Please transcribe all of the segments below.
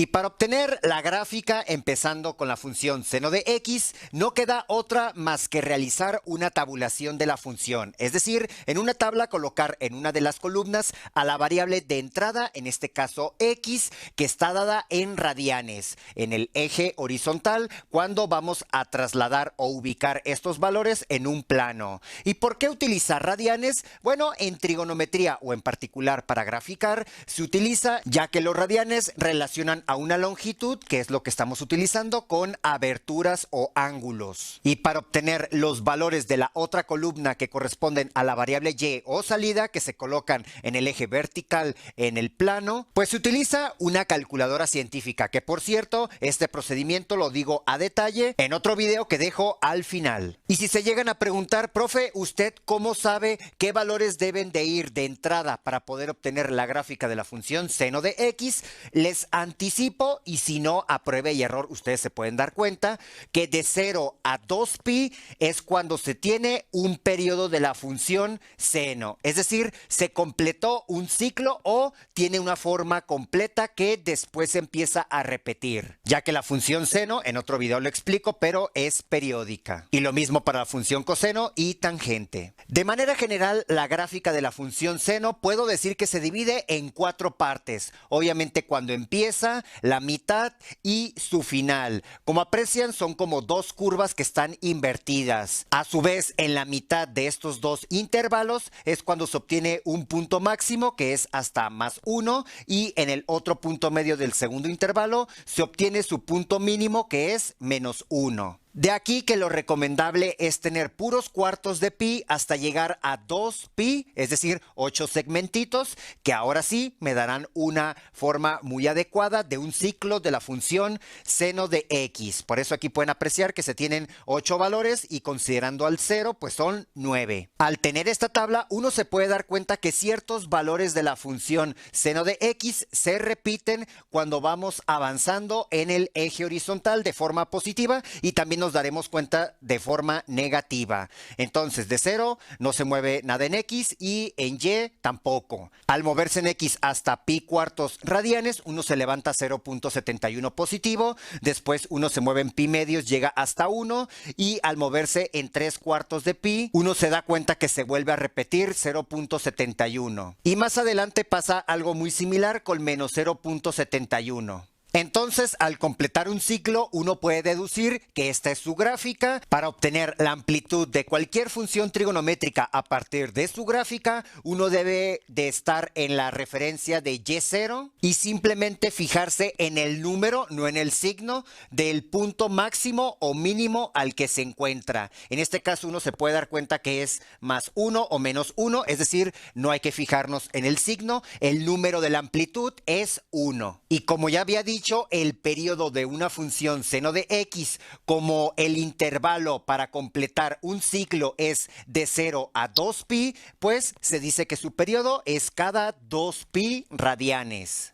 Y para obtener la gráfica empezando con la función seno de x, no queda otra más que realizar una tabulación de la función. Es decir, en una tabla colocar en una de las columnas a la variable de entrada, en este caso x, que está dada en radianes, en el eje horizontal, cuando vamos a trasladar o ubicar estos valores en un plano. ¿Y por qué utilizar radianes? Bueno, en trigonometría o en particular para graficar, se utiliza ya que los radianes relacionan a una longitud, que es lo que estamos utilizando, con aberturas o ángulos. Y para obtener los valores de la otra columna que corresponden a la variable y o salida, que se colocan en el eje vertical en el plano, pues se utiliza una calculadora científica, que por cierto, este procedimiento lo digo a detalle en otro video que dejo al final. Y si se llegan a preguntar, profe, ¿usted cómo sabe qué valores deben de ir de entrada para poder obtener la gráfica de la función seno de x? Les anticipo, y si no, a prueba y error, ustedes se pueden dar cuenta que de 0 a 2pi es cuando se tiene un periodo de la función seno. Es decir, se completó un ciclo o tiene una forma completa que después empieza a repetir. Ya que la función seno, en otro video lo explico, pero es periódica. Y lo mismo para la función coseno y tangente. De manera general, la gráfica de la función seno puedo decir que se divide en 4 partes. Obviamente cuando empieza, la mitad y su final. Como aprecian, son como dos curvas que están invertidas. A su vez, en la mitad de estos dos intervalos es cuando se obtiene un punto máximo, que es hasta +1, y en el otro punto medio del segundo intervalo se obtiene su punto mínimo, que es -1. De aquí que lo recomendable es tener puros cuartos de pi hasta llegar a 2pi, es decir, 8 segmentitos, que ahora sí me darán una forma muy adecuada de un ciclo de la función seno de x. Por eso aquí pueden apreciar que se tienen 8 valores y considerando al 0, pues son 9. Al tener esta tabla, uno se puede dar cuenta que ciertos valores de la función seno de x se repiten cuando vamos avanzando en el eje horizontal de forma positiva, y también nos daremos cuenta de forma negativa. Entonces, de 0 no se mueve nada en x y en y tampoco. Al moverse en x hasta pi cuartos radianes, uno se levanta 0.71 positivo, después uno se mueve en pi medios, llega hasta 1, y al moverse en 3 cuartos de pi, uno se da cuenta que se vuelve a repetir 0.71. Y más adelante pasa algo muy similar con menos 0.71. Entonces, al completar un ciclo, uno puede deducir que esta es su gráfica. Para obtener la amplitud de cualquier función trigonométrica a partir de su gráfica, uno debe de estar en la referencia de y0 y simplemente fijarse en el número, no en el signo, del punto máximo o mínimo al que se encuentra. En este caso, uno se puede dar cuenta que es +1 o -1, es decir, no hay que fijarnos en el signo, el número de la amplitud es 1. Y como ya había dicho, el periodo de una función seno de x, como el intervalo para completar un ciclo es de 0 a 2pi, pues se dice que su periodo es cada 2pi radianes.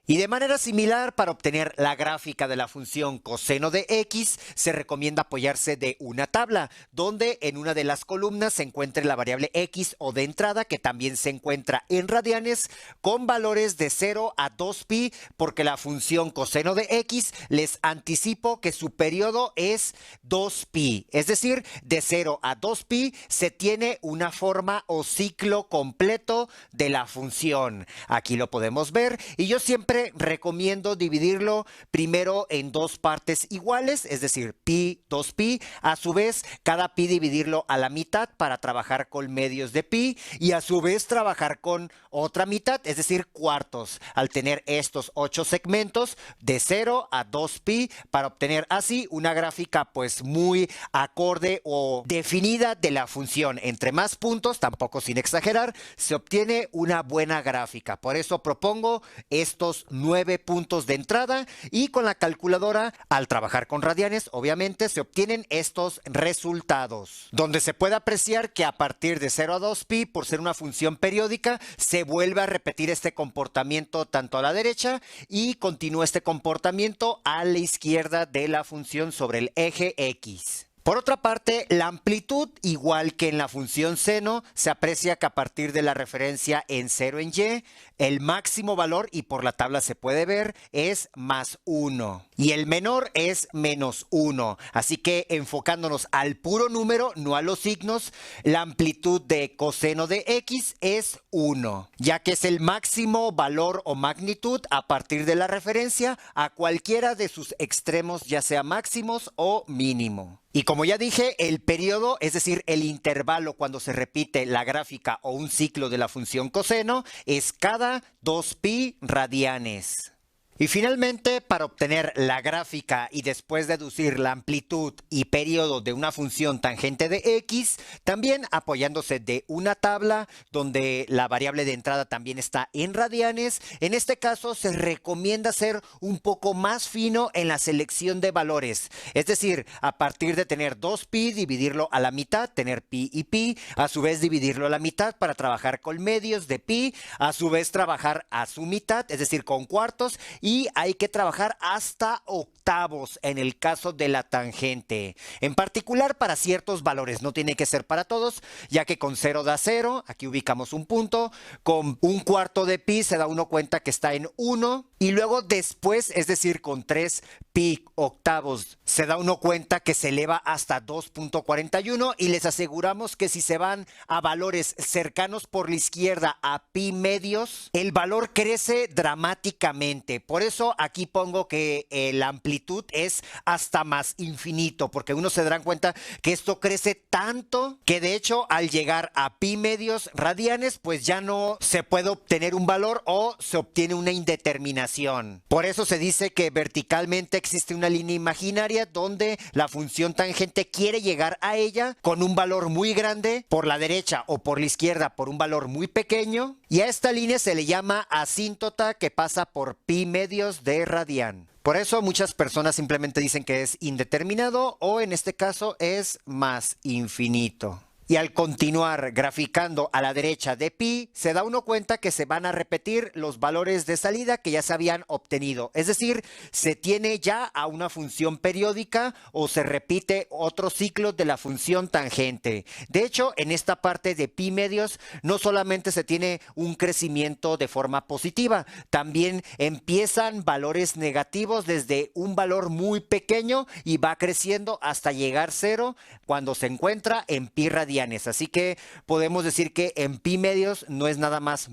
Y de manera similar, para obtener la gráfica de la función coseno de x, se recomienda apoyarse de una tabla, donde en una de las columnas se encuentre la variable x o de entrada, que también se encuentra en radianes, con valores de 0 a 2pi, porque la función coseno de x, les anticipo que su periodo es 2pi. Es decir, de 0 a 2pi se tiene una forma o ciclo completo de la función. Aquí lo podemos ver, y yo siempre recomiendo dividirlo primero en dos partes iguales, es decir, pi, 2pi, a su vez cada pi dividirlo a la mitad para trabajar con medios de pi, y a su vez trabajar con otra mitad, es decir, cuartos, al tener estos 8 segmentos de 0 a 2pi, para obtener así una gráfica pues muy acorde o definida de la función. Entre más puntos, tampoco sin exagerar, se obtiene una buena gráfica. Por eso propongo estos 9 puntos de entrada, y con la calculadora, al trabajar con radianes, obviamente se obtienen estos resultados, donde se puede apreciar que a partir de 0 a 2pi, por ser una función periódica, se vuelve a repetir este comportamiento tanto a la derecha y continúa este comportamiento a la izquierda de la función sobre el eje x. Por otra parte, la amplitud, igual que en la función seno, se aprecia que a partir de la referencia en 0 en y, el máximo valor, y por la tabla se puede ver, es más 1. Y el menor es menos 1. Así que enfocándonos al puro número, no a los signos, la amplitud de coseno de x es 1, ya que es el máximo valor o magnitud a partir de la referencia a cualquiera de sus extremos, ya sea máximos o mínimo. Y como ya dije, el periodo, es decir, el intervalo cuando se repite la gráfica o un ciclo de la función coseno, es cada 2pi radianes. Y finalmente, para obtener la gráfica y después deducir la amplitud y periodo de una función tangente de x, también apoyándose de una tabla donde la variable de entrada también está en radianes, en este caso se recomienda ser un poco más fino en la selección de valores. Es decir, a partir de tener 2pi, dividirlo a la mitad, tener pi y pi, a su vez dividirlo a la mitad para trabajar con medios de pi, a su vez trabajar a su mitad, es decir, con cuartos, y hay que trabajar hasta octavos en el caso de la tangente. En particular para ciertos valores, no tiene que ser para todos, ya que con 0 da 0, aquí ubicamos un punto, con un cuarto de pi se da uno cuenta que está en 1, y luego después, es decir, con 3 pi octavos, se da uno cuenta que se eleva hasta 2.41, y les aseguramos que si se van a valores cercanos por la izquierda a pi medios, el valor crece dramáticamente. Por eso aquí pongo que la amplitud es hasta más infinito, porque uno se darán cuenta que esto crece tanto que de hecho al llegar a pi medios radianes, pues ya no se puede obtener un valor o se obtiene una indeterminación. Por eso se dice que verticalmente existe una línea imaginaria donde la función tangente quiere llegar a ella con un valor muy grande por la derecha o por la izquierda por un valor muy pequeño, y a esta línea se le llama asíntota, que pasa por pi medios de radián. Por eso muchas personas simplemente dicen que es indeterminado o en este caso es más infinito. Y al continuar graficando a la derecha de pi, se da uno cuenta que se van a repetir los valores de salida que ya se habían obtenido. Es decir, se tiene ya a una función periódica o se repite otro ciclo de la función tangente. De hecho, en esta parte de pi medios no solamente se tiene un crecimiento de forma positiva, también empiezan valores negativos desde un valor muy pequeño y va creciendo hasta llegar 0 cuando se encuentra en pi radianes. Así que podemos decir que en pi medios no es nada más.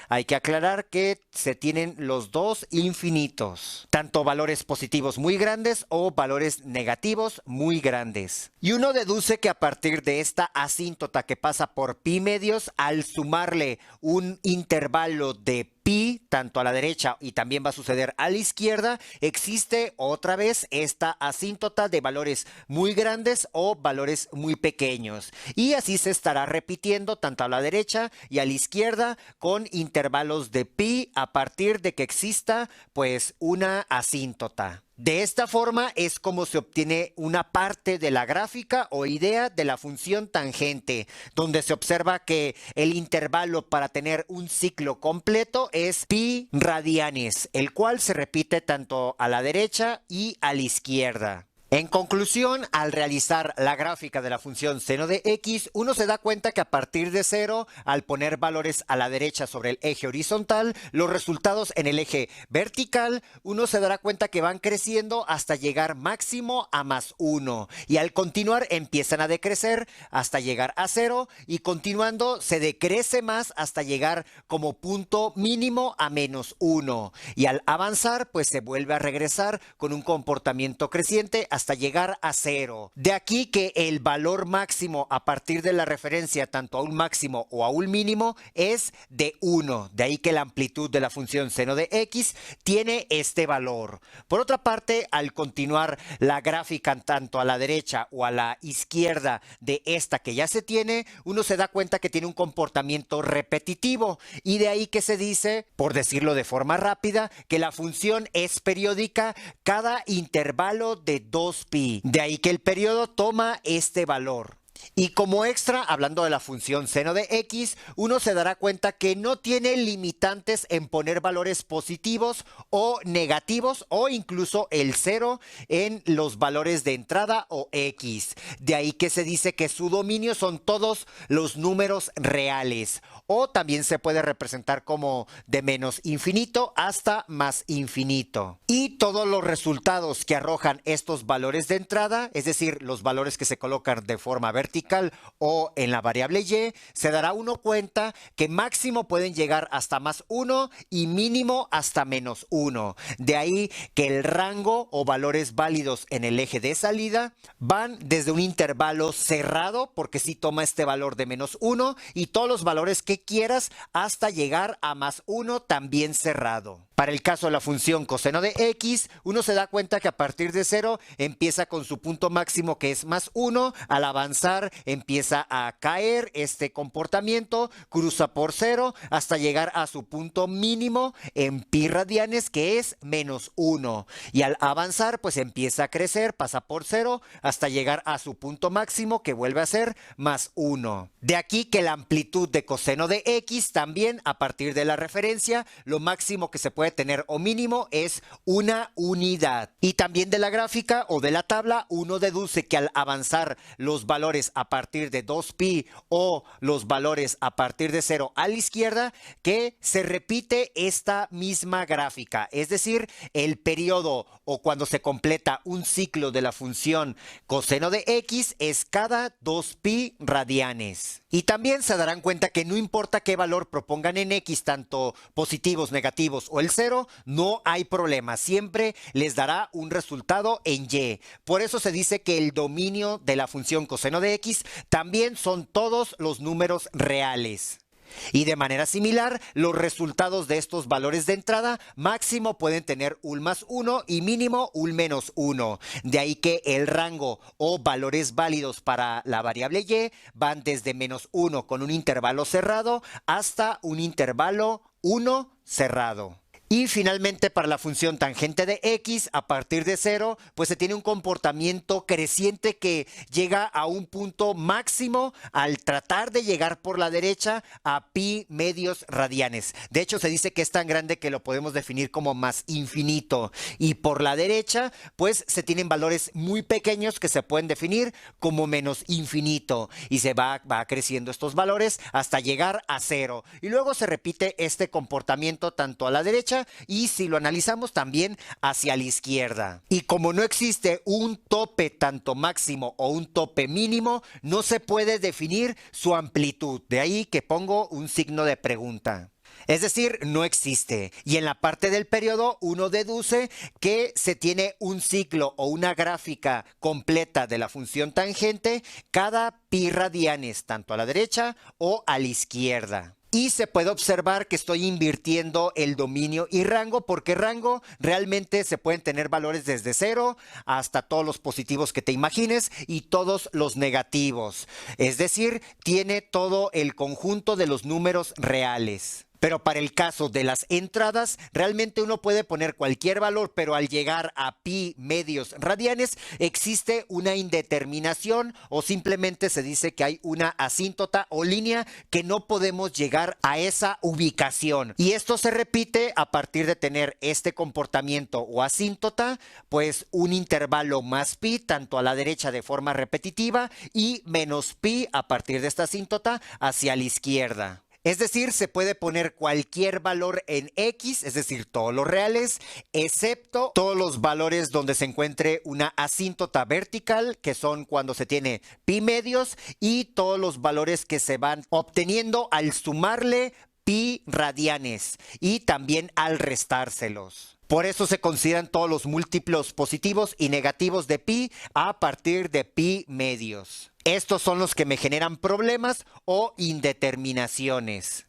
Hay que aclarar que se tienen los dos infinitos, tanto valores positivos muy grandes o valores negativos muy grandes. Y uno deduce que a partir de esta asíntota que pasa por pi medios, al sumarle un intervalo de pi, tanto a la derecha y también va a suceder a la izquierda, existe otra vez esta asíntota de valores muy grandes o valores muy pequeños. Y así se estará repitiendo tanto a la derecha y a la izquierda con intervalos de pi a partir de que exista pues una asíntota. De esta forma es como se obtiene una parte de la gráfica o idea de la función tangente, donde se observa que el intervalo para tener un ciclo completo es pi radianes, el cual se repite tanto a la derecha y a la izquierda. En conclusión, al realizar la gráfica de la función seno de x, uno se da cuenta que a partir de 0, al poner valores a la derecha sobre el eje horizontal, los resultados en el eje vertical, uno se dará cuenta que van creciendo hasta llegar máximo a más 1. Y al continuar empiezan a decrecer hasta llegar a 0 y continuando se decrece más hasta llegar como punto mínimo a menos 1. Y al avanzar, pues se vuelve a regresar con un comportamiento creciente hasta llegar a 0. De aquí que el valor máximo a partir de la referencia tanto a un máximo o a un mínimo es de 1. De ahí que la amplitud de la función seno de x tiene este valor. Por otra parte, al continuar la gráfica tanto a la derecha o a la izquierda de esta que ya se tiene, uno se da cuenta que tiene un comportamiento repetitivo y de ahí que se dice, por decirlo de forma rápida, que la función es periódica cada intervalo de 2pi. De ahí que el periodo toma este valor. Y como extra, hablando de la función seno de x, uno se dará cuenta que no tiene limitantes en poner valores positivos o negativos o incluso el cero en los valores de entrada o x. De ahí que se dice que su dominio son todos los números reales. O también se puede representar como de menos infinito hasta más infinito. Y todos los resultados que arrojan estos valores de entrada, es decir, los valores que se colocan de forma vertical o en la variable y, se dará uno cuenta que máximo pueden llegar hasta más 1 y mínimo hasta menos 1. De ahí que el rango o valores válidos en el eje de salida van desde un intervalo cerrado, porque si toma este valor de menos 1, y todos los valores que quieras hasta llegar a más 1 también cerrado. Para el caso de la función coseno de x, uno se da cuenta que a partir de 0 empieza con su punto máximo que es más 1, al avanzar empieza a caer este comportamiento, cruza por 0 hasta llegar a su punto mínimo en pi radianes que es menos 1. Y al avanzar pues empieza a crecer, pasa por 0 hasta llegar a su punto máximo que vuelve a ser más 1. De aquí que la amplitud de coseno de x también a partir de la referencia, lo máximo que se puede tener o mínimo es una unidad. Y también de la gráfica o de la tabla uno deduce que al avanzar los valores a partir de 2pi o los valores a partir de 0 a la izquierda, que se repite esta misma gráfica, es decir, el periodo o cuando se completa un ciclo de la función coseno de x es cada 2pi radianes. Y también se darán cuenta que no importa qué valor propongan en x, tanto positivos, negativos o el 0, no hay problema, siempre les dará un resultado en y. Por eso se dice que el dominio de la función coseno de x también son todos los números reales. Y de manera similar, los resultados de estos valores de entrada máximo pueden tener un más 1 y mínimo un menos 1. De ahí que el rango o valores válidos para la variable y van desde menos 1 con un intervalo cerrado hasta un intervalo 1 cerrado. Y finalmente para la función tangente de x a partir de 0, pues se tiene un comportamiento creciente que llega a un punto máximo al tratar de llegar por la derecha a pi medios radianes. De hecho se dice que es tan grande que lo podemos definir como más infinito. Y por la derecha pues se tienen valores muy pequeños que se pueden definir como menos infinito. Y se va creciendo estos valores hasta llegar a 0. Y luego se repite este comportamiento tanto a la derecha y si lo analizamos también hacia la izquierda. Y como no existe un tope tanto máximo o un tope mínimo, no se puede definir su amplitud. De ahí que pongo un signo de pregunta. Es decir, no existe. Y en la parte del periodo uno deduce que se tiene un ciclo o una gráfica completa de la función tangente cada pi radianes, tanto a la derecha o a la izquierda. Y se puede observar que estoy invirtiendo el dominio y rango, porque rango realmente se pueden tener valores desde 0 hasta todos los positivos que te imagines y todos los negativos. Es decir, tiene todo el conjunto de los números reales. Pero para el caso de las entradas, realmente uno puede poner cualquier valor, pero al llegar a pi medios radianes existe una indeterminación o simplemente se dice que hay una asíntota o línea que no podemos llegar a esa ubicación. Y esto se repite a partir de tener este comportamiento o asíntota, pues un intervalo más pi tanto a la derecha de forma repetitiva y menos pi a partir de esta asíntota hacia la izquierda. Es decir, se puede poner cualquier valor en x, es decir, todos los reales, excepto todos los valores donde se encuentre una asíntota vertical, que son cuando se tiene pi medios, y todos los valores que se van obteniendo al sumarle pi radianes y también al restárselos. Por eso se consideran todos los múltiplos positivos y negativos de pi a partir de pi medios. Estos son los que me generan problemas o indeterminaciones.